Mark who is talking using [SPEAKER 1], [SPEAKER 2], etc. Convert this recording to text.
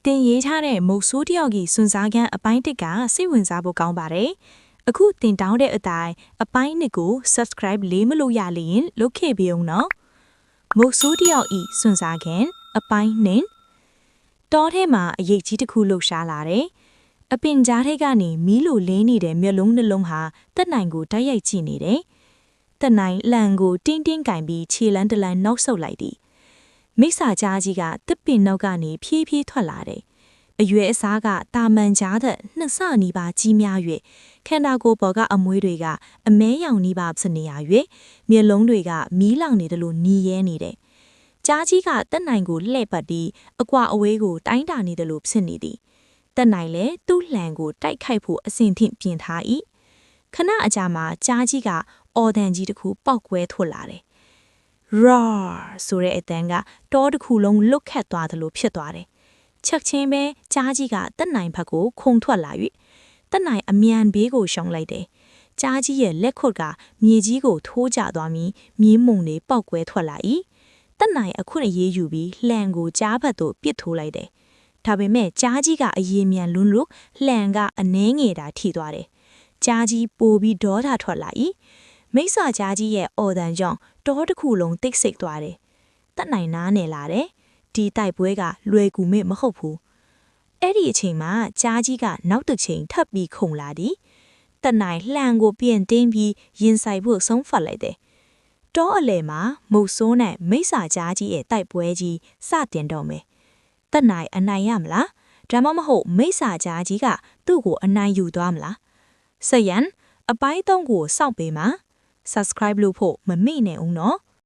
[SPEAKER 1] တင်ရေးထားတဲ့မုတ်ဆိုးတယောက်ကြီးစွန်စားခန်းအပိုင်းတစ်ကစိတ်ဝင်စားဖို့ကောင်းပါတယ်။အခုတင်တောင်းတဲ့အတိုင်းအပိုင်းနှစ်ကို subscribe လေးမလို့ရလျင်လုပ်ခဲ့ပြအောင်နော်။မုတ်ဆိုးတယောက်ဤစွန်စားခန်းအပိုင်းနှစ်တောထဲမှာအရေးကြီးတစ်ခုလှုပ်ရှားလာတယ်။အပင်ကြားထဲကနေမီးလိုလင်းနေတဲ့မျက်လုံးနှလုံးဟာတက်နိုင်ကိုတိုက်ရိုက်ကြည့်နေတယ်။တက်နိုင်လန်ကိုတင်းတင်းကင်ပြီးခြေလန်းတလန်းနောက်ဆုတ်လိုက်သည်။မိစ္ဆာကြားကြီးကတစ်ပင်နောက်ကနေဖြည်းဖြည်းထွက်လာတယ်။အရွယ်အစားကတာမန်ကြားတဲ့နှစ်ဆနီးပါးကြီးများ၍ခန္ဓာကိုယ်ပေါ်ကအမွှေးတွေကအမဲရောင်နီးပါးဖြစ်နေရ၍မျက်လုံးတွေကမီးလောင်နေတယ်လို့နီးရဲနေတယ်။ကြားကြီးကတက်နိုင်ကိုလှဲ့ပတ်ပြီးအကွာအဝေးကိုတိုင်းတာနေတယ်လို့ဖြစ်နေသည်။တက်နိုင်လည်းသူ့လှန်ကိုတိုက်ခိုက်ဖို့အစဉ်သင့်ပြင်ထား၏။ခဏအကြာမှာကြားကြီးကအော်တန်ကြီးတစ်ခုပောက်ကွဲထွက်လာတယ်။ roar ဆိုတဲ့အတန်းကတောတစ်ခုလုံးလွတ်ခတ်သွားတယ်လို့ဖြစ်သွားတယ်။ချက်ချင်းပဲကြားကြီးကတက်နိုင်ဘက်ကိုခုန်ထွက်လာ၍တက်နိုင်အမြန်ဘေးကိုရှောင်လိုက်တယ်။ကြားကြီးရဲ့လက်ခွတ်ကမြေကြီးကိုထိုးကျသွားပြီးမြေးမုံတွေပောက်ကွဲထွက်လာ၏။တက်နိုင်အခုအရေးယူပြီးလှန်ကိုကြားဘက်သို့ပစ်ထိုးလိုက်တယ်။ဒါပေမဲ့ကြားကြီးကအရေးမြန်လွန်းလို့လှန်ကအနှဲငယ်တာထိသွားတယ်။ကြားကြီးပိုပြီးဒေါသထွက်လာ၏။မိစ္ဆာကြားကြီးရဲ့အော်တန်ကြောင့်တောတစ်ခုလုံးတိတ်ဆိတ်သွားတယ်။တက်နိုင်နားနေလာတယ်။ဒီတိုက်ပွဲကလွယ်ကူမေ့မဟုတ်ဘူး။အဲ့ဒီအချိန်မှာကြားကြီးကနောက်တစ်ချိန်ထပ်ပြီးခုန်လာသည်။တက်နိုင်လှန်ကိုပြင်တင်းပြီးရင်ဆိုင်ဖို့ဆုံးဖတ်လိုက်တယ်။တောအလယ်မှာမုတ်ဆိုးနဲ့မိစ္ဆာကြားကြီးရဲ့တိုက်ပွဲကြီးစတင်တော့မယ်။တက်နိုင်အနိုင်ရမလား။ဒါမှမဟုတ်မိစ္ဆာကြားကြီးကသူ့ကိုအနိုင်ယူသွားမလား။ဆက်ရန်အပိုင်း3ကိုစောင့်ပေးပါ။ subscribe လုပ်ဖို့မမေ့နဲ့ဦးနော်။